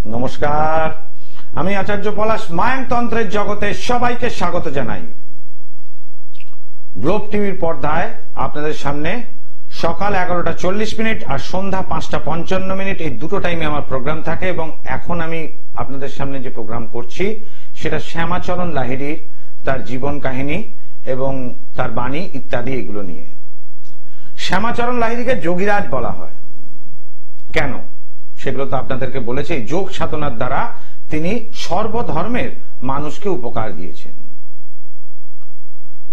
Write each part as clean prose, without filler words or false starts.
নমস্কার, আমি আচার্য পলাশ মায়াংতন্ত্রের জগতে সবাইকে স্বাগত জানাই। গ্লোব টিভির পর্দায় আপনাদের সামনে সকাল 11:40 আর সন্ধ্যা 5:55 এই দুটো টাইমে আমার প্রোগ্রাম থাকে এবং এখন আমি আপনাদের সামনে যে প্রোগ্রাম করছি সেটা শ্যামাচরণ লাহিড়ীর তার জীবন কাহিনী এবং তার বাণী ইত্যাদি এগুলো নিয়ে। শ্যামাচরণ লাহিড়ীকে যোগীরাজ বলা হয় কেন সেগুলো তো আপনাদেরকে বলেছি। যোগ সাধনার দ্বারা তিনি সর্বধর্মের মানুষকে উপকার দিয়েছেন।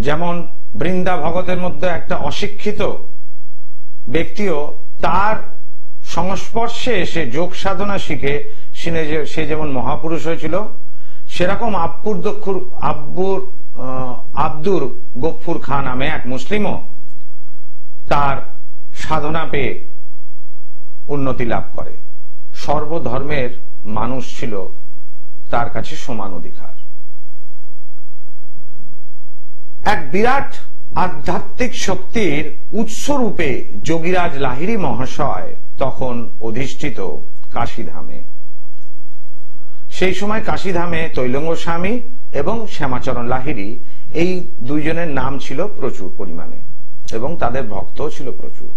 যেমন বৃন্দা ভগতের মধ্যে একটা অশিক্ষিত ব্যক্তিও তার সংস্পর্শে এসে যোগ সাধনা শিখে সে যেমন মহাপুরুষ হয়েছিল, সেরকম আব্দুর গফুর খান নামে এক মুসলিমও তার সাধনা পেয়ে উন্নতি লাভ করে। সর্বধর্মের মানুষ ছিল তার কাছে সমান অধিকার। এক বিরাট আধ্যাত্মিক শক্তির উৎসরূপে যোগীরাজ লাহিড়ী মহাশয় তখন অধিষ্ঠিত কাশীধামে। সেই সময় কাশীধামে তৈলঙ্গ স্বামী এবং শ্যামাচরণ লাহিড়ী এই দুইজনের নাম ছিল প্রচুর পরিমাণে এবং তাদের ভক্ত ছিল প্রচুর।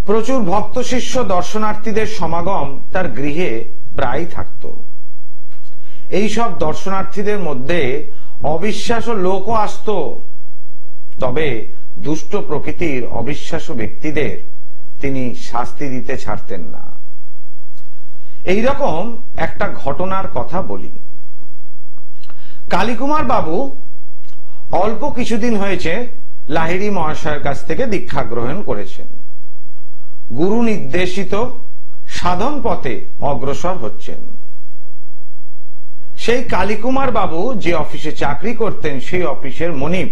প্রচুর ভক্ত শিষ্য দর্শনার্থীদের সমাগম তার গৃহে প্রায় থাকত। এই সব দর্শনার্থীদের মধ্যে অবিশ্বাস্য লোকও আসত, তবে দুষ্ট প্রকৃতির অবিশ্বাস্য ব্যক্তিদের তিনি শাস্তি দিতে ছাড়তেন না। এইরকম একটা ঘটনার কথা বলি। কালীকুমার বাবু অল্প কিছুদিন হয়েছে লাহিড়ী মহাশয়ের কাছ থেকে দীক্ষা গ্রহণ করেছেন। গুরু নির্দেশিত সাধন পথে অগ্রসর হচ্ছেন। সেই কালীকুমার বাবু যে অফিসে চাকরি করতেন সেই অফিসের মনিব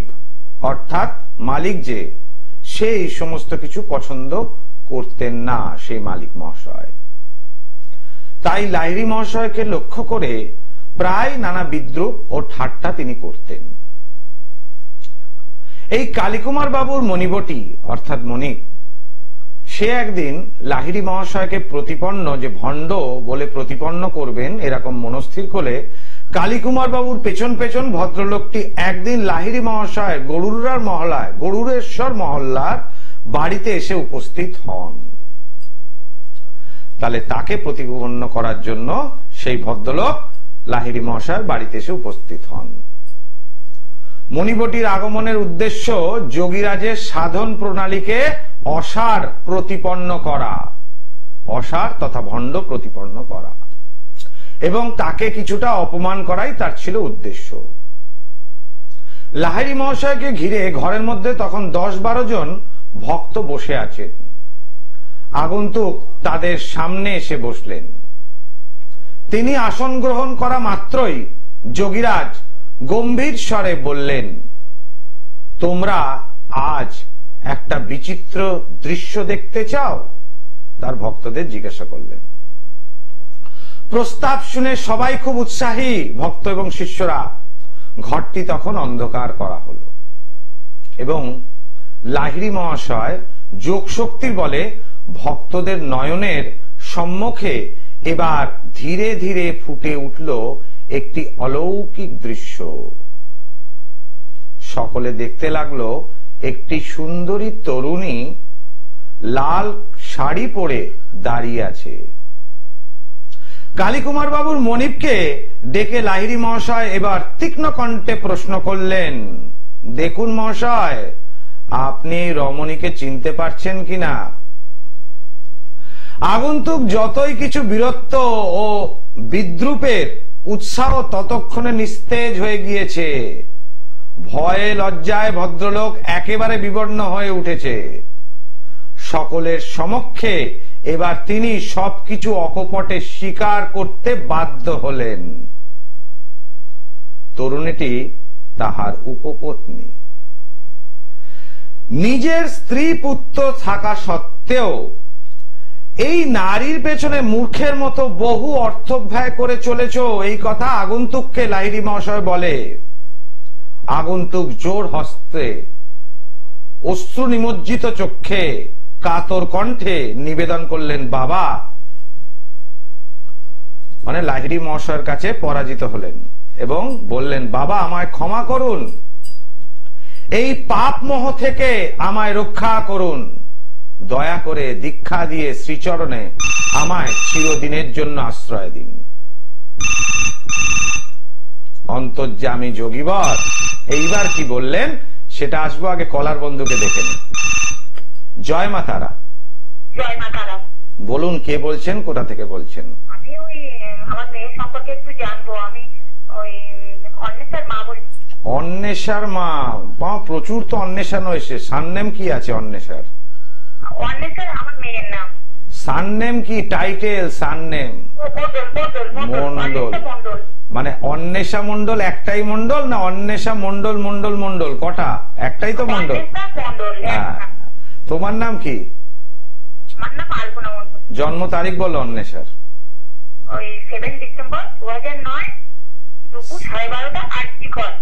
অর্থাৎ মালিক যে, সে এই সমস্ত কিছু পছন্দ করতেন না সেই মালিক মহাশয়। তাই লাহিড়ী মহাশয়কে লক্ষ্য করে প্রায় নানা বিদ্রুপ ও ঠাট্টা তিনি করতেন। এই কালীকুমার বাবুর মনিবটি অর্থাৎ মনিব, সে একদিন লাহিড়ী মহাশয়কে প্রতিপন্ন যে ভণ্ড বলে প্রতিপন্ন করবেন এরকম মনস্থির করে কালীকুমার বাবুর পেছন পেছন ভদ্রলোকটি একদিন লাহিড়ী মহাশয় গরুরেশ্বর মহল্লার বাড়িতে এসে উপস্থিত হন। তাহলে তাকে প্রতিপন্ন করার জন্য সেই ভদ্রলোক লাহিড়ী মহাশয়ের বাড়িতে এসে উপস্থিত হন। মণিবটির আগমনের উদ্দেশ্য যোগীরাজের সাধন প্রণালীকে অসার প্রতিপন্ন করা, অসার তথা ভণ্ড প্রতিপন্ন করা এবং তাকে কিছুটা অপমান করাই তার ছিল উদ্দেশ্য। লাহিড়ী মহাশয়কে ঘিরে ঘরের মধ্যে তখন 10-12 জন ভক্ত বসে আছেন। আগন্তুক তাদের সামনে এসে বসলেন। তিনি আসন গ্রহণ করা মাত্রই যোগীরাজ গম্ভীর স্বরে বললেন, তোমরা আজ একটা বিচিত্র দৃশ্য দেখতে চাও? তার ভক্তদের জিজ্ঞাসা করলেন। প্রস্তাব শুনে সবাই খুব উৎসাহী, ভক্ত এবং শিষ্যরা। ঘরটি তখন অন্ধকার করা হলো এবং লাহিড়ী মহাশয় যোগ শক্তির বলে ভক্তদের নয়নের সম্মুখে এবার ধীরে ধীরে ফুটে উঠল একটি অলৌকিক দৃশ্য। সকলে দেখতে লাগলো একটি সুন্দরী তরুণী লাল শাড়ি পরে দাঁড়িয়ে আছে। কালীকুমার বাবুর মনিবকে ডেকে লাহিড়ী মহাশয় এবার তীক্ষ্ণ কণ্ঠে প্রশ্ন করলেন, দেখুন মহাশয়, আপনি রমণীকে চিনতে পারছেন কিনা? আগন্তুক যতই কিছু বীরত্ব ও বিদ্রুপের উৎসাহ ততক্ষণে নিস্তেজ হয়ে গিয়েছে। ভয়ে লজ্জায় ভদ্রলোক একেবারে বিবর্ণ হয়ে উঠেছে। সকলের সমক্ষে এবার তিনি সবকিছু অকপটে স্বীকার করতে বাধ্য হলেন। তরুণীটি তাহার উপপত্নী। নিজের স্ত্রী পুত্র থাকা সত্ত্বেও এই নারীর পেছনে মূর্খের মতো বহু অর্থ ব্যয় করে চলেছ, এই কথা আগন্তুককে লাহিড়ী মহাশয় বলে। আগন্তুক জোর হস্তে অশ্রু নিমজ্জিত চক্ষে কাতর কণ্ঠে নিবেদন করলেন, বাবা মানে লাহিড়ী মহাশয়ের কাছে পরাজিত হলেন এবং বললেন, বাবা আমায় ক্ষমা করুন, এই পাপ মোহ থেকে আমায় রক্ষা করুন, দয়া করে দীক্ষা দিয়ে শ্রীচরণে আমায় চিরদিনের জন্য আশ্রয় দিন। অন্তর্যামী যোগীবর এইবার কি বললেন সেটা আসবো, আগে কলার বন্ধুকে দেখে নিন। জয় মা তারা। জয় মা তারা। বলুন কে বলছেন, কোথা থেকে বলছেন? আমি ওই আমার মেয়ের সম্পর্কে একটু জানবো। আমি ওই অন্বেষার মা বলছি। অন্বেষার মা? প্রচুর তো অন্বেষানো এসে। সারনেম কি আছে অন্বেষার? অন্বেষার আমার মেয়ের নাম। সারনেম কি? Title surname? মন্ডল। মানে অন্বেষা মন্ডল একটাই মন্ডল না অন্বেষা মন্ডল মন্ডল মন্ডল কটা? একটাই তো মন্ডল। হ্যাঁ, তোমার নাম কি? জন্ম তারিখ বলো অন্বেষার। ওই 7 ডিসেম্বর 2009 দুপুর 12:30 আরজিকর।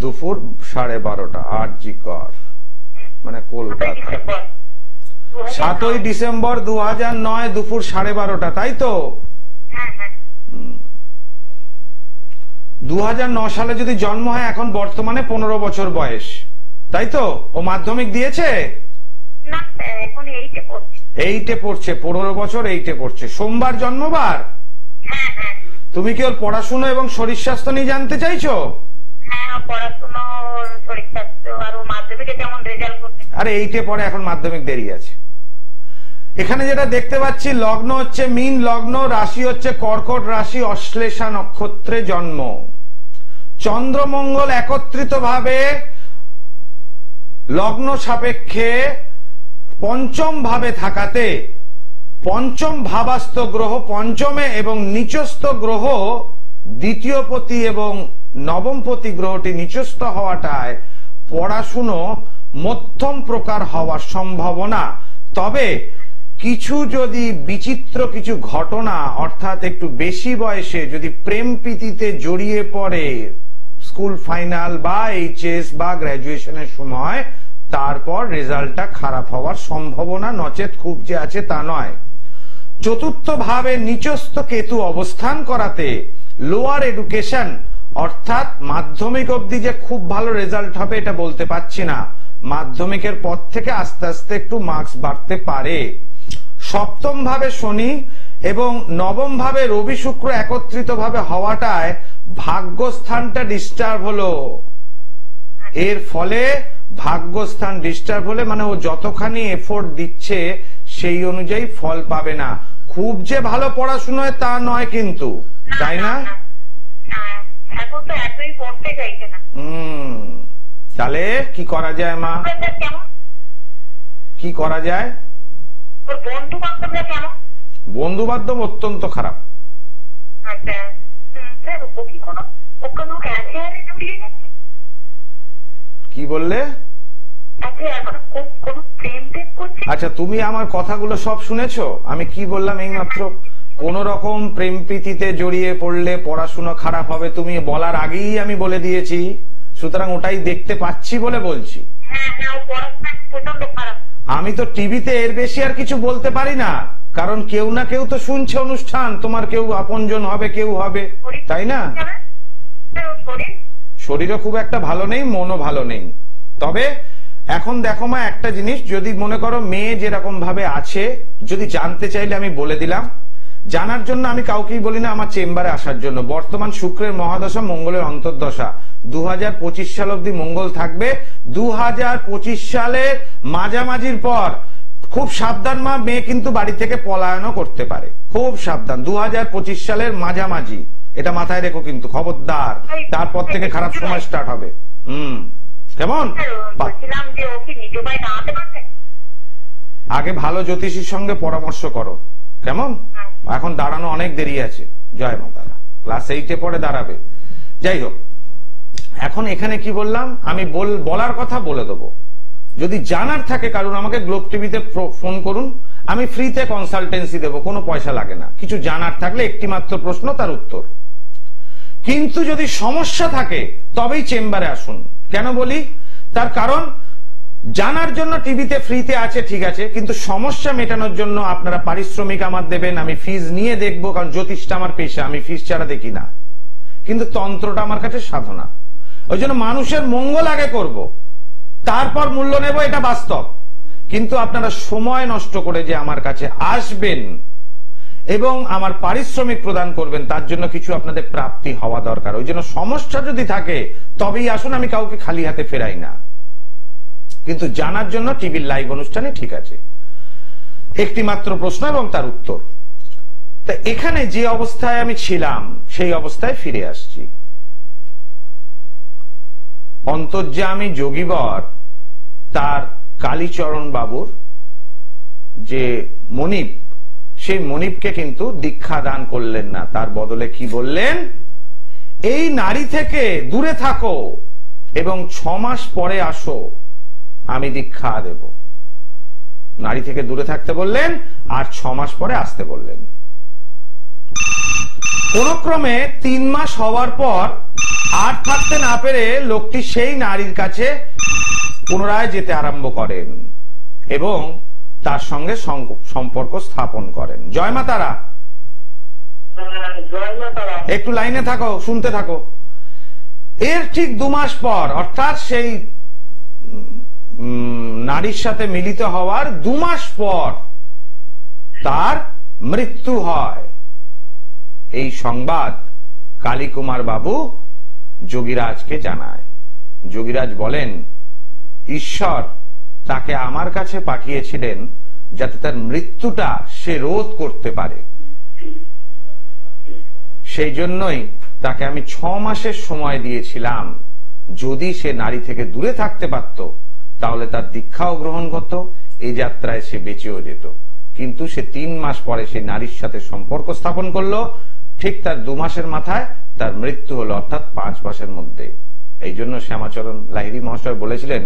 দুপুর 12:30 আরজিকর মানে কলকাতা। 7ই ডিসেম্বর 2009 দুপুর 12:30, তাই তো? 2009 সালে যদি জন্ম হয়, এখন বর্তমানে 15 বছর বয়স, তাই তো? ও মাধ্যমিক দিয়েছে? না, এখন 8-এ পড়ছে। 8-এ পড়ছে, 15 বছর 8-এ পড়ছে। সোমবার জন্মবার? হ্যাঁ। তুমি কি ওর পড়াশোনা এবং শরীর স্বাস্থ্য নিয়ে জানতে চাইছো? হ্যাঁ, পড়াশোনা, শরীর স্বাস্থ্য আর ও মাধ্যমিকে কেমন রেজাল্ট করবে। আরে 8-এ পড়ে, এখন মাধ্যমিক দেরি আছে। এখানে যেটা দেখতে পাচ্ছি, লগ্ন হচ্ছে মীন লগ্ন, রাশি হচ্ছে কর্কট রাশি, অশ্লেষা নক্ষত্রে জন্ম। চন্দ্রমঙ্গল একত্রিত ভাবে লগ্ন সাপেক্ষে পঞ্চম ভাবে থাকাতে পঞ্চম ভাবাস্থ গ্রহ পঞ্চমে এবং নিচস্থ গ্রহ দ্বিতীয়পতি এবং নবমপতি গ্রহটি নিচস্থ হওয়াটায় পড়াশুনো মধ্যম প্রকার হওয়ার সম্ভাবনা। তবে কিছু যদি বিচিত্র কিছু ঘটনা, অর্থাৎ একটু বেশি বয়সে যদি প্রেম প্রীতিতে জড়িয়ে পড়ে স্কুল ফাইনাল বা এইচএস বা গ্র্যাজুয়েশনের সময়, তারপর রেজাল্টটা খারাপ হওয়ার সম্ভাবনা নচেত খুব যে আছে তা নয়। চতুর্থ ভাবে নিচস্থ কেতু অবস্থান করাতে লোয়ার এডুকেশন, অর্থাৎ মাধ্যমিক অবধি যে খুব ভালো রেজাল্ট হবে এটা বলতে পারছি না, মাধ্যমিকের পর থেকে আস্তে আস্তে একটু মার্কস বাড়তে পারে। সপ্তম ভাবে শনি এবং নবম ভাবে রবি শুক্র একত্রিত ভাবে হওয়াটায় ভাগ্যস্থানটা ডিস্টার্ব হলো। এর ফলে ভাগ্যস্থান ডিস্টার্ব হলে মানে ও যতখানি এফোর্ট দিচ্ছে সেই অনুযায়ী ফল পাবে না। খুব যে ভালো পড়াশোনায় তা নয় কিন্তু, তাই না? তাহলে কি করা যায় মা? কি করা যায়? বন্ধু বান্ধব অত্যন্ত খারাপ। কি বললে? আচ্ছা, তুমি আমার কথাগুলো সব শুনেছো? আমি কি বললাম এইমাত্র? কোন রকম প্রেম প্রীতিতে জড়িয়ে পড়লে পড়াশোনা খারাপ হবে তুমি বলার আগেই আমি বলে দিয়েছি, সুতরাং ওটাই দেখতে পাচ্ছি বলে বলছি। আমি তো টিভিতে এর বেশি আর কিছু বলতে পারি না, কারণ কেউ না কেউ তো শুনছে অনুষ্ঠান, তোমার কেউ আপনজন হবে, কেউ হবে, তাই না? শরীরও খুব একটা ভালো নেই, মনও ভালো নেই। তবে এখন দেখো মা, একটা জিনিস, যদি মনে করো মেয়ে যেরকম ভাবে আছে, যদি জানতে চাইলে আমি বলে দিলাম। জানার জন্য আমি কাউকেই বলি না আমার চেম্বারে আসার জন্য। বর্তমান শুক্রের মহাদশা, মঙ্গলের অন্তর্দশা, 2025 সাল অব্দি মঙ্গল থাকবে। 2025 সালের মাঝামাঝির পর খুব সাবধান মা, মেয়ে কিন্তু বাড়ি থেকে পলায়নও করতে পারে, খুব সাবধান। 2025 সালের মাঝামাঝি, এটা মাথায় রেখো কিন্তু, খবরদার। তারপর থেকে খারাপ সময় স্টার্ট হবে। কেমন? আগে ভালো জ্যোতিষীর সঙ্গে পরামর্শ করো, কেমন? এখন দাঁড়ানো অনেক দেরি আছে। জয় মা তারা। ক্লাস 8-এ পরে দাঁড়াবে। যাই হোক, এখন এখানে কি বললাম, আমি বলার কথা বলে দেবো। যদি জানার থাকে কারণ আমাকে গ্লোব টিভিতে ফোন করুন, আমি ফ্রিতে কনসালটেন্সি দেবো, কোনো পয়সা লাগে না। কিছু জানার থাকলে একটি মাত্র প্রশ্ন, তার উত্তর। কিন্তু যদি সমস্যা থাকে তবেই চেম্বারে আসুন। কেন বলি? তার কারণ জানার জন্য টিভিতে ফ্রিতে আছে, ঠিক আছে, কিন্তু সমস্যা মেটানোর জন্য আপনারা পারিশ্রমিক আমার দেবেন, আমি ফিজ নিয়ে দেখবো, কারণ জ্যোতিষটা আমার পেশা, আমি ফিজ ছাড়া দেখি না। কিন্তু তন্ত্রটা আমার কাছে সাধনা, ওই জন্য মানুষের মঙ্গল আগে করব, তারপর মূল্য নেব, এটা বাস্তব। কিন্তু আপনারা সময় নষ্ট করে যে আমার কাছে আসবেন এবং আমার পারিশ্রমিক প্রদান করবেন, তার জন্য কিছু আপনাদের প্রাপ্তি হওয়া দরকার। ওই জন্য সমস্যা যদি থাকে তবেই আসুন, আমি কাউকে খালি হাতে ফেরাই না। কিন্তু জানার জন্য টিভির লাইভ অনুষ্ঠানে ঠিক আছে। একটি মাত্র প্রশ্ন এবং তার উত্তর। তা এখানে যে অবস্থায় আমি ছিলাম সেই অবস্থায় ফিরে আসছি। অন্তর্যামী যোগীবর তার কালীচরণ বাবুর যে মনিব, সেই মনিবকে কিন্তু দীক্ষা দান করলেন না, তার বদলে কি বললেন, এই নারী থেকে দূরে থাকো এবং 6 মাস পরে আসো, আমি দীক্ষা দেব। নারী থেকে দূরে থাকতে বললেন আর 6 মাস পরে আসতে বললেন। কোন ক্রমে 3 মাস হওয়ার পর আর থাকতে না পেরে লোকটি সেই নারীর কাছে পুনরায় যেতে আরম্ভ করেন এবং তার সঙ্গে সম্পর্ক স্থাপন করেন। জয় মা তারা। একটু লাইনে থাকো, শুনতে থাকো। এর ঠিক 2 মাস পর, অর্থাৎ সেই নারীর সাথে মিলিত হওয়ার 2 মাস পর তার মৃত্যু হয়। এই সংবাদ কালীকুমার বাবু যোগীরাজকে জানায়। যোগীরাজ বলেন, ঈশ্বর তাকে আমার কাছে পাঠিয়েছিলেন যাতে তার মৃত্যুটা সে রোধ করতে পারে। সেই জন্যই তাকে আমি 6 মাসের সময় দিয়েছিলাম। যদি সে নারী থেকে দূরে থাকতে পারত তাহলে তার দীক্ষাও গ্রহণ করত, এই যাত্রায় সে বেঁচেও যেত। কিন্তু সে 3 মাস পরে সেই নারীর সাথে সম্পর্ক স্থাপন করলো, ঠিক তার 2 মাসের মাথায় তার মৃত্যু হলো, অর্থাৎ 5 মাসের মধ্যে। এই জন্য শ্যামাচরণ লাহিড়ী মহাশয় বলেছিলেন,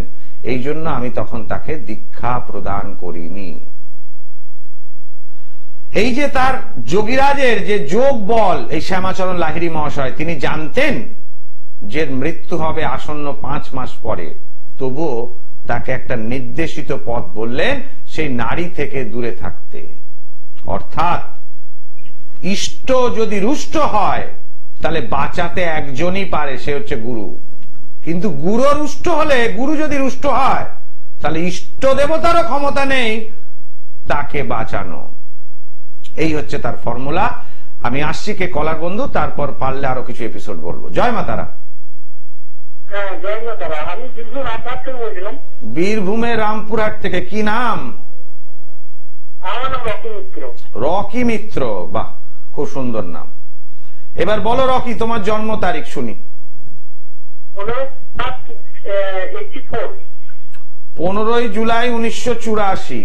এই জন্য আমি তখন তাকে দীক্ষা প্রদান করিনি। এই যে তার যোগীরাজের যে যোগ বল, এই শ্যামাচরণ লাহিড়ী মহাশয় তিনি জানতেন যে মৃত্যু হবে আসন্ন 5 মাস পরে, তবুও তাকে একটা নির্দেশিত পথ বললেন, সেই নারী থেকে দূরে থাকতে। অর্থাৎ ইষ্ট যদি রুষ্ট হয় তাহলে বাঁচাতে একজনই পারে, সে হচ্ছে গুরু। কিন্তু গুরু রুষ্ট হলে, গুরু যদি রুষ্ট হয় তাহলে ইষ্ট দেবতারও ক্ষমতা নেই তাকে বাঁচানো। এই হচ্ছে তার ফর্মুলা। আমি আসছি কে কলার বন্ধু, তারপর পারলে আরো কিছু এপিসোড বলবো। জয় মা তারা। বীরভূমে রামপুরহাট থেকে। কি নাম? রকি মিত্র। বাহ, খুব সুন্দর নাম। এবার বলো রকি, তোমার জন্ম তারিখ শুনি। 15 জুলাই 1984।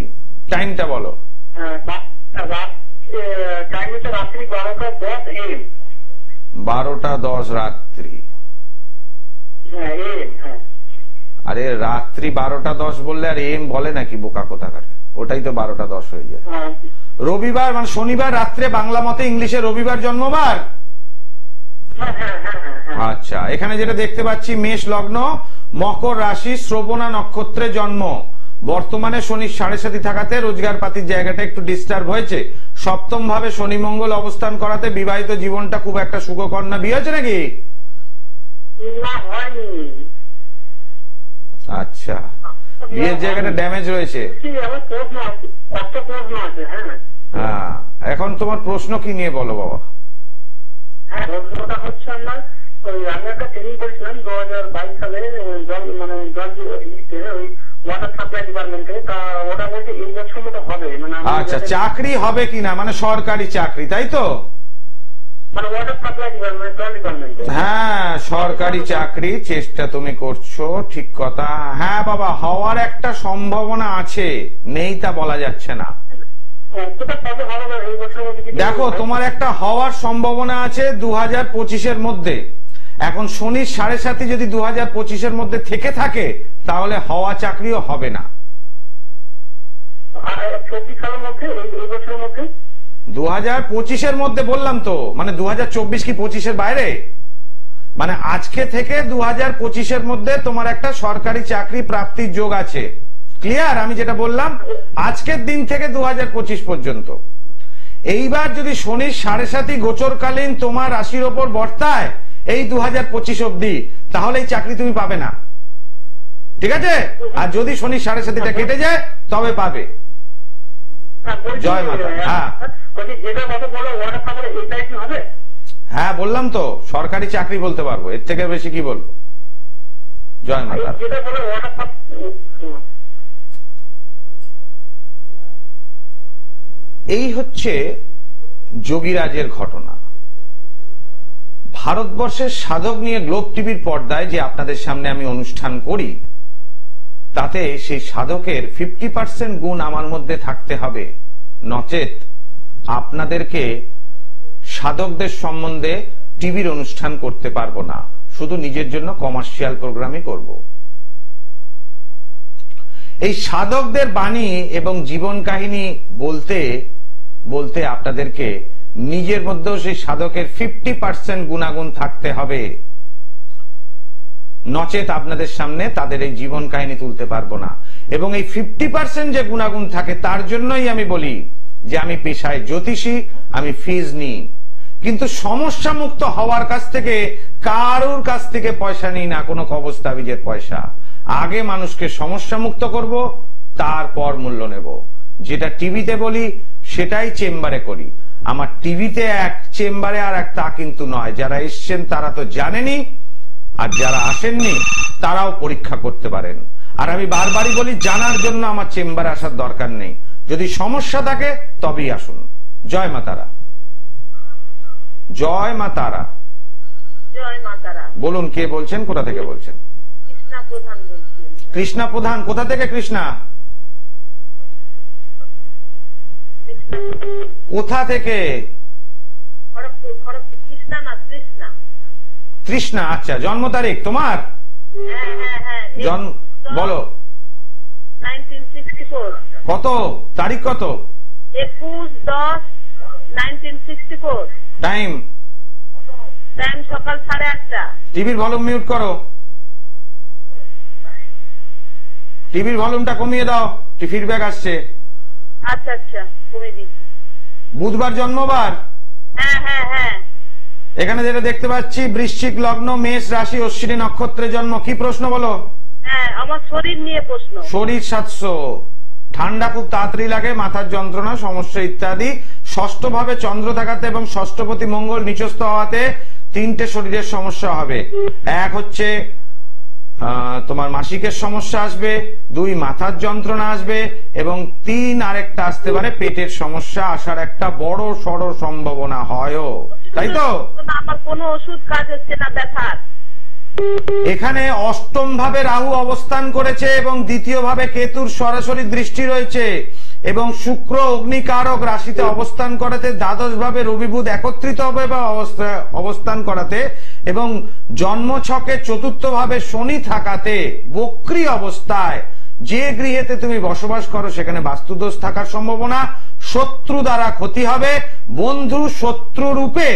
টাইমটা বলো। 12:10 রাত্রি। আরে রাত্রি 12:10 বললে আর এম বলে নাকি, বোকা কোথাকার, ওটাই তো 12:10 হয়ে যায়। রবিবার মানে শনিবার রাত্রে, বাংলা মতে, ইংলিশে রবিবার জন্মবার। আচ্ছা, এখানে যেটা দেখতে পাচ্ছি, মেষ লগ্ন, মকর রাশি, শ্রবণা নক্ষত্রে জন্ম। বর্তমানে শনি 7.5 থাকাতে রোজগার পাতির জায়গাটা একটু ডিস্টার্ব হয়েছে। 7ম ভাবে শনি মঙ্গল অবস্থান করাতে বিবাহিত জীবনটা খুব একটা সুখকর না। বিয়ে হয়েছে নাকি? আচ্ছা, বিয়ের জায়গাটা ড্যামেজ রয়েছে। হ্যাঁ, এখন তোমার প্রশ্ন কি নিয়ে বলো বাবা। হচ্ছে আমার আমি একটা ট্রেনিং করেছিলাম 2022 সালে, মানে ওয়াটার সাপ্লাই ডিপার্টমেন্টে। ওটা বলছে এই বছর মতো হবে। মানে আচ্ছা, চাকরি হবে কিনা, মানে সরকারি চাকরি, তাই তো? মানে ওয়াটার সাপ্লাই ডিপার্টমেন্ট। হ্যাঁ, সরকারি চাকরি চেষ্টা তুমি করছো, ঠিক কথা। হ্যাঁ বাবা, হওয়ার একটা সম্ভাবনা আছে, নেই তা বলা যাচ্ছে না। দেখো, তোমার একটা হওয়ার সম্ভাবনা আছে 2025-এর মধ্যে। এখন শনি 7.5 যদি 2025-এর মধ্যে থেকে থাকে তাহলে হওয়া চাকরিও হবে না। 2025-এর মধ্যে বললাম তো, মানে 2024 কি 25-এর বাইরে? মানে আজকে থেকে 2025-এর মধ্যে তোমার একটা সরকারি চাকরি প্রাপ্তির যোগ আছে। ক্লিয়ার? আমি যেটা বললাম আজকের দিন থেকে 2025 পর্যন্ত। এইবার যদি শনির 7.5 গোচরকালীন তোমার রাশির ওপর বর্তায় এই 2025 অবধি, তাহলে এই চাকরি তুমি পাবে না, ঠিক আছে? আর যদি শনির 7.5টা কেটে যায় তবে পাবে। জয় মাতা। হ্যাঁ হ্যাঁ বললাম তো, সরকারি চাকরি বলতে পারবো, এর থেকে বেশি কি বলবো। জয় মাতা। এই হচ্ছে যোগীরাজের ঘটনা। ভারতবর্ষের সাধক নিয়ে গ্লোব টিভির পর্দায় যে আপনাদের সামনে আমি অনুষ্ঠান করি, তাতে সেই সাধকের 50% গুণ আমার মধ্যে থাকতে হবে, নচেত আপনাদেরকে সাধকদের সম্বন্ধে টিভির অনুষ্ঠান করতে পারবো না, শুধু নিজের জন্য কমার্শিয়াল প্রোগ্রামই করব। এই সাধকদের বাণী এবং জীবন কাহিনী বলতে বলতে আপনাদেরকে নিজের মধ্যেও সেই সাধকের 50% গুণাগুণ থাকতে হবে, নচেত আপনাদের সামনে তাদের এই জীবন কাহিনী তুলতে পারবো না। এবং এই 50% যে গুণাগুণ থাকে তার জন্যই আমি বলি যে আমি পেশায় জ্যোতিষী, আমি ফিজ নিই, কিন্তু সমস্যা মুক্ত হওয়ার কাছ থেকে কারোর কাছ থেকে পয়সা নিই না, কোনো কবজ তাবিজের পয়সা। আগে মানুষকে সমস্যা মুক্ত করব, তারপর মূল্য নেব। যেটা টিভিতে বলি সেটাই চেম্বারে করি। আমার টিভিতে এক, চেম্বারে আর এক, তা কিন্তু নয়। যারা এসছেন তারা তো জানেনই, আর যারা আসেননি তারাও পরীক্ষা করতে পারেন। আর আমি বারবারই বলি, জানার জন্য আমার চেম্বারে আসার দরকার নেই, যদি সমস্যা থাকে তবেই আসুন। জয় মা তারা। জয় মা তারা। জয় মা তারা। বলুন কে বলছেন, কোথা থেকে বলছেন? কৃষ্ণা প্রধান বলছি। কৃষ্ণা প্রধান, কোথা থেকে কৃষ্ণা? কোথা থেকে? খড়গপুর। খড়গপুর। কৃষ্ণা না তৃষ্ণা। তৃষ্ণা, আচ্ছা। জন্ম তারিখ তোমার? হ্যাঁ হ্যাঁ হ্যাঁ। জন্ম বলো। 1964। কত তারিখ? কত? 21/10/1964। টাইম? টাইম সকাল 8:30। টিভির ভলিউম মিউট করো, টিভির ভলিউমটা কমিয়ে দাও, ফিডব্যাক আসছে। আচ্ছা আচ্ছা, কমিয়ে দিচ্ছি। বুধবার জন্মবার? হ্যাঁ হ্যাঁ হ্যাঁ। এখানে যেটা দেখতে পাচ্ছি, বৃশ্চিক লগ্ন, মেষ রাশি, অশ্বিনী নক্ষত্রে জন্ম। কি প্রশ্ন বলো? হ্যাঁ, আমার শরীর নিয়ে প্রশ্ন। শরীর 700, ঠান্ডা খুব তাড়াতাড়ি লাগে, মাথার যন্ত্রণা, সমস্যা ইত্যাদি। ষষ্ঠ ভাবে চন্দ্র থাকাতে এবং ষষ্ঠপতি মঙ্গল নিচস্থ হওয়াতে 3টে শরীরের সমস্যা হবে। এক হচ্ছে তোমার মাসিকের সমস্যা আসবে, 2 মাথার যন্ত্রণা আসবে, এবং 3 আরেকটা আসতে পারে পেটের সমস্যা আসার একটা বড় সড় সম্ভাবনা হয়ও, তাই তো? আমার কোনো ওষুধ কাজ হচ্ছে না ব্যথার। এখানে অষ্টম ভাবে রাহু অবস্থান করেছে এবং দ্বিতীয় ভাবে কেতুর সরাসরি দৃষ্টি রয়েছে, এবং শুক্র অগ্নিকারক রাশিতে অবস্থান করাতে, দ্বাদশ ভাবে রবি বুধ একত্রিত হবে বা অবস্থান করাতে, এবং জন্ম ছকে চতুর্থ ভাবে শনি থাকাতে বক্রী অবস্থায় যে গৃহেতে তুমি বসবাস করো সেখানে বাস্তুদোষ থাকার সম্ভাবনা, শত্রু দ্বারা ক্ষতি হবে, বন্ধু শত্রু রূপে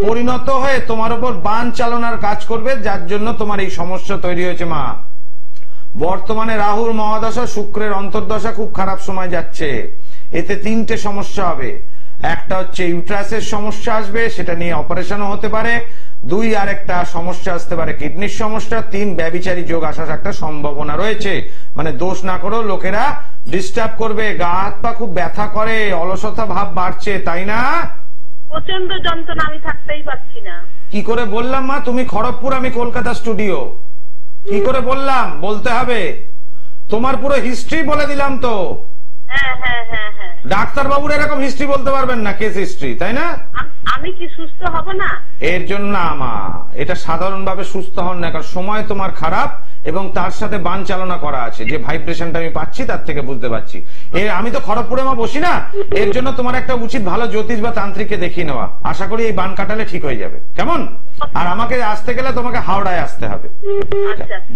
পরিণত হয়ে তোমার উপর বান চালনার কাজ করবে, যার জন্য তোমার এই সমস্যা তৈরি হয়েছে মা। বর্তমানে রাহুর মহাদশা, শুক্রের অন্তর্দশা খুব খারাপ সময় যাচ্ছে। এতে 3টে সমস্যা হবে। একটা হচ্ছে ইউট্রাসের সমস্যা আসবে, সেটা নিয়ে অপারেশনও হতে পারে। 2 আরেকটা সমস্যা আসতে পারে কিডনির সমস্যা। 3 ব্যভিচারী যোগ আসার একটা সম্ভাবনা রয়েছে। মানে দোষ না করেও লোকেরা ডিস্টার্ব করবে, গা হাত পা খুব ব্যথা করে, অলসতা ভাব বাড়ছে, তাই না? প্রচন্ড যন্ত্রণা, আমি থাকতেই পারছি না। কি করে বললাম মা? তুমি খড়গপুর, আমি কলকাতা স্টুডিও। কি করে বললাম? বলতে হবে। তোমার পুরো হিস্ট্রি বলে দিলাম তো। হ্যাঁ হ্যাঁ হ্যাঁ হ্যাঁ। ডাক্তার বাবুরা এরকম হিস্ট্রি বলতে পারবেন না, কেস হিস্ট্রি, তাই না? আমি কি সুস্থ হব না? এর জন্য মা, এটা সাধারণভাবে সুস্থ হন না, কারণ সময় তোমার খারাপ এবং তার সাথে বান চালনা করা আছে। যে ভাইব্রেশনটা আমি পাচ্ছি তার থেকে বুঝতে পারছি। আমি তো খড়গপুরে মা বসি না, এর জন্য তোমার একটা উচিত ভালো জ্যোতিষ বা তান্ত্রিককে দেখিয়ে নেওয়া। আশা করি এই বান কাটালে ঠিক হয়ে যাবে, কেমন? আর আমাকে আসতে গেলে তোমাকে হাওড়ায় আসতে হবে।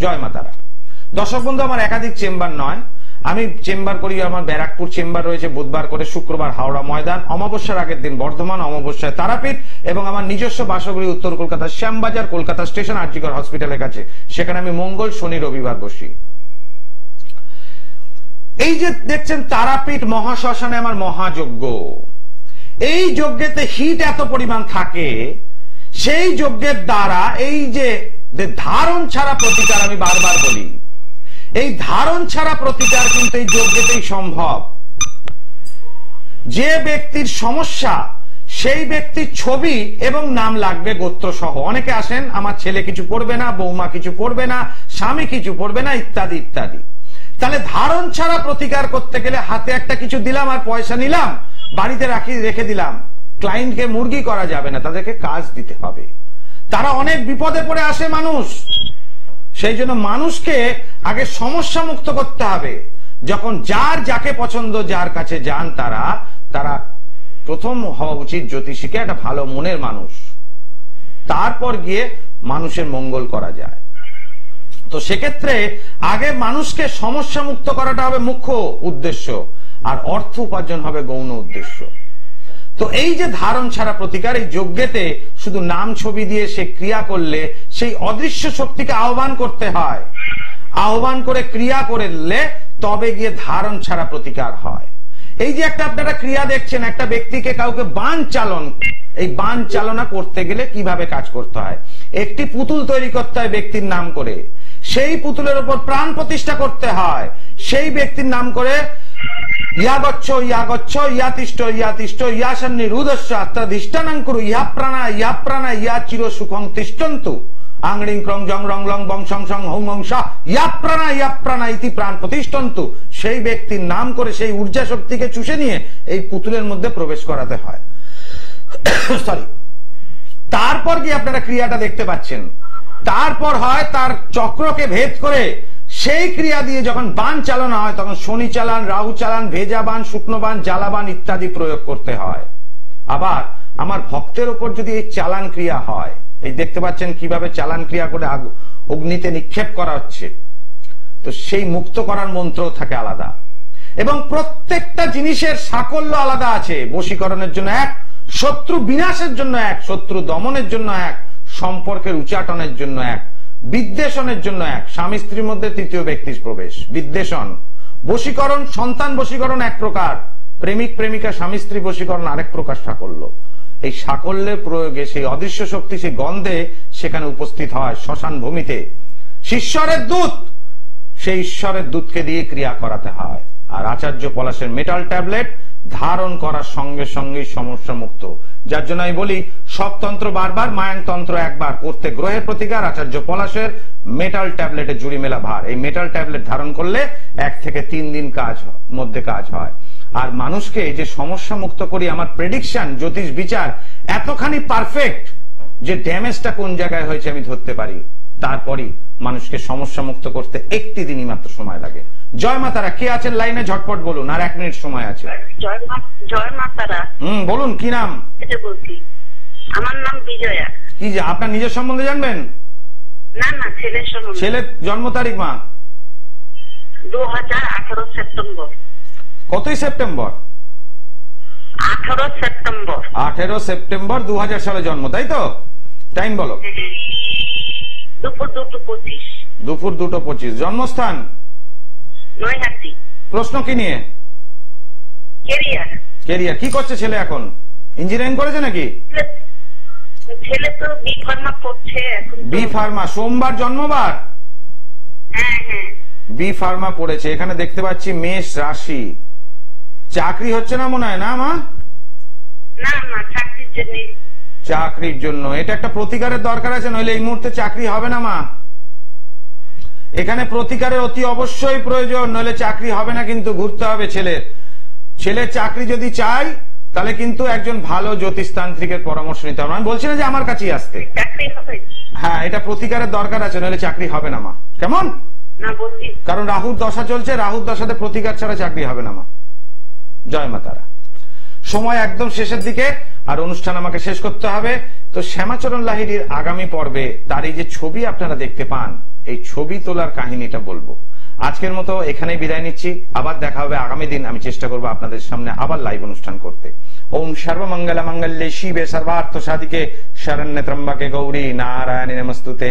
জয় মা তারা। দর্শক বন্ধু, আমার একাধিক চেম্বার নয়, আমি চেম্বার করি। আমার ব্যারাকপুর চেম্বার রয়েছে বুধবার করে, শুক্রবার হাওড়া ময়দান, অমাবস্যার আগের দিন বর্ধমান, অমাবস্যায় তারাপীঠ, এবং আমার নিজস্ব বাসগৃহ উত্তর কলকাতার শ্যামবাজার, কলকাতা স্টেশন, আরজিকর হসপিটালের কাছে। সেখানে আমি মঙ্গল, শনি, রবিবার বসি। এই যে দেখছেন তারাপীঠ মহাশ্মশানে আমার মহাযজ্ঞ, এই যজ্ঞেতে হিট এত পরিমাণ থাকে, সেই যজ্ঞের দ্বারা এই যে ধারণ ছাড়া প্রতিকার, আমি বারবার বলি এই ধারণ ছাড়া প্রতিকার কিন্তু এই যজ্ঞেতেই সম্ভব। যে ব্যক্তির সমস্যা সেই ব্যক্তির ছবি এবং নাম লাগবে গোত্র সহ। অনেকে আসেন আমার ছেলে কিছু পড়বে না, বৌমা কিছু পড়বে না, স্বামী কিছু পড়বে না, ইত্যাদি ইত্যাদি। তাহলে ধারণ ছাড়া প্রতিকার করতে গেলে হাতে একটা কিছু দিলাম আর পয়সা নিলাম, বাড়িতে রেখে দিলাম, ক্লায়েন্টকে মুরগি করা যাবে না, তাদেরকে কাজ দিতে হবে। তারা অনেক বিপদে পড়ে আসে মানুষ, সেই জন্য মানুষকে আগে সমস্যা মুক্ত করতে হবে। যখন যার যাকে পছন্দ, যার কাছে যান, তারা প্রথম হওয়া উচিত জ্যোতিষীকে একটা ভালো মনের মানুষ, তারপর গিয়ে মানুষের মঙ্গল করা যায়। তো সেক্ষেত্রে আগে মানুষকে সমস্যা মুক্ত করাটা হবে মুখ্য উদ্দেশ্য, আর অর্থ উপার্জন হবে গৌণ উদ্দেশ্য। তো এই যে ধারণ ছাড়া প্রতিকার, এই যজ্ঞেতে শুধু নাম ছবি দিয়ে সে ক্রিয়া করলে সেই অদৃশ্য শক্তিকে আহ্বান করতে হয়, আহ্বান করে ক্রিয়া করলে তবে গিয়ে ধারণ ছাড়া প্রতিকার হয়। এই যে একটা আপনারা ক্রিয়া দেখছেন, একটা ব্যক্তিকে কাউকে বান চালন, এই বান চালনা করতে গেলে কিভাবে কাজ করতে হয়, একটি পুতুল তৈরি করতে হয় ব্যক্তির নাম করে, সেই পুতুলের উপর প্রাণ প্রতিষ্ঠা করতে হয়, সেই ব্যক্তির নাম করে ইয়া গচ্ছ ইয়া গচ্ছ ইয়া তিষ্ঠ ইয়া তিষ্ঠ ইয়া সন্নি রুদস্য আত্রাধিষ্ঠানাং কুরু ইয়া প্রাণা ইয়া চির সুখং তিষ্ঠন্তু আংড়িং ক্রং জং রং লং বং সং সং হং হং সা ইয়া প্রাণা ইতি প্রাণ প্রতিষ্ঠন্তু। সেই ব্যক্তির নাম করে সেই ঊর্জা শক্তিকে চুষে নিয়ে এই পুতুলের মধ্যে প্রবেশ করাতে হয়। সরি, তারপর কি আপনারা ক্রিয়াটা দেখতে পাচ্ছেন, তারপর হয় তার চক্রকে ভেদ করে সেই ক্রিয়া দিয়ে যখন বান চালানো হয় তখন শনি চালান, রাহু চালান, ভেজা বান, শুকনো বান, জ্বালাবান ইত্যাদি প্রয়োগ করতে হয়। আবার আমার ভক্তের উপর যদি এই চালান ক্রিয়া হয়, এই দেখতে পাচ্ছেন কিভাবে চালান ক্রিয়া করে অগ্নিতে নিক্ষেপ করা হচ্ছে, তো সেই মুক্ত করার মন্ত্র থাকে আলাদা, এবং প্রত্যেকটা জিনিসের সাকল্য আলাদা আছে। বশীকরণের জন্য এক, শত্রু বিনাশের জন্য এক, শত্রু দমনের জন্য এক, সম্পর্কের উচ্চাটনের জন্য এক, বিদ্বেষণের জন্য এক, স্বামী স্ত্রীর মধ্যে তৃতীয় ব্যক্তির প্রবেশ, বিদ্বেষণ। বশীকরণ, সন্তান বশীকরণ এক প্রকার, প্রেমিক প্রেমিকা স্বামী স্ত্রী বশীকরণ আরেক প্রকার সাকল্য। এই সাকল্যের প্রয়োগে সেই অদৃশ্য শক্তি সেই গন্ধে সেখানে উপস্থিত হয় শ্মশান ভূমিতে। ঈশ্বরের দূত, সেই ঈশ্বরের দূতকে দিয়ে ক্রিয়া করাতে হয়। আর আচার্য পলাশের মেটাল ট্যাবলেট ধারণ করার সঙ্গে সঙ্গেই সমস্যা মুক্ত। যার জন্য আমি বলি সব তন্ত্র বারবার, মায়াং তন্ত্র একবার, করতে গ্রহের প্রতিকার। আচার্য পলাশের মেটাল ট্যাবলেটে জুড়ি মেলা ভার। এই মেটাল ট্যাবলেট ধারণ করলে 1 থেকে 3 দিন মধ্যে কাজ হয়। আর মানুষকে যে সমস্যা মুক্ত করি, আমার প্রেডিকশন, জ্যোতিষ বিচার এতখানি পারফেক্ট যে ড্যামেজটা কোন জায়গায় হয়েছে আমি ধরতে পারি। তারপরই মানুষকে সমস্যা মুক্ত করতে 1 দিনই মাত্র সময় লাগে। জয় মাতারা, কে আছেন লাইনে ঝটপট বলুন, আর 1 মিনিট সময় আছে। জয় মাতারা। বলুন কি নাম? বলছি আমার নাম বিজয়া। কি যে আপনার নিজের সম্বন্ধে জানবেন? না না, ছেলের সম্বন্ধে। ছেলের জন্ম তারিখ মা? 2018 সেপ্টেম্বর। কতই সেপ্টেম্বর? 18 সেপ্টেম্বর। 18 সেপ্টেম্বর 2000 সালে জন্ম, তাই তো? টাইম বলো। দুপুর 2:25। দুপুর 2:25। জন্মস্থান? নৈহাটি। প্রশ্ন কি নিয়ে? ক্যারিয়ার। ক্যারিয়ার। কি করছে ছেলে এখন? ইঞ্জিনিয়ারিং করেছে নাকি? ছেলে তো বি ফার্মা পড়ছে এখন। B pharma. সোমবার জন্মবার? হ্যাঁ হ্যাঁ। বি ফার্মা পড়েছে। এখানে দেখতে পাচ্ছি মেষ রাশি। চাকরি হচ্ছে না মনে হয়, না মা? না না, চাকরির জন্য। চাকরির জন্য এটা একটা প্রতিকারের দরকার আছে, নইলে এই মুহূর্তে চাকরি হবে না মা। এখানে প্রতিকারের অতি অবশ্যই প্রয়োজন, নইলে চাকরি হবে না। কিন্তু ঘুরতে হবে ছেলের চাকরি যদি চাই তাহলে কিন্তু একজন ভালো জ্যোতিষতান্ত্রিকের পরামর্শ নিতে হবে। আমি বলছি না যে আমার কাছেই আসতে। হ্যাঁ, এটা প্রতিকারের দরকার আছে, নইলে চাকরি হবে না মা। কেমন? কারণ রাহুর দশা চলছে, রাহুর দশাতে প্রতিকার ছাড়া চাকরি হবে না মা। জয় মা তারা। সময় একদম শেষের দিকে, আর অনুষ্ঠান আমাকে শেষ করতে হবে। তো শ্যামাচরণ লাহিড়ীর আগামী পর্বে তার এই যে ছবি আপনারা দেখতে পান, এই ছবি তোলার কাহিনীটা বলবো। আজকের মতো এখানেই বিদায় নিচ্ছি। আবার দেখা হবে আগামী দিন। আমি চেষ্টা করবো আপনাদের সামনে আবার লাইভ অনুষ্ঠান করতে। ওম সর্বমঙ্গল মঙ্গলে শিবে সর্বার্থ সাধিকে শরণ্যে ত্র্যম্বকে গৌরী নারায়ণী নমস্তুতে।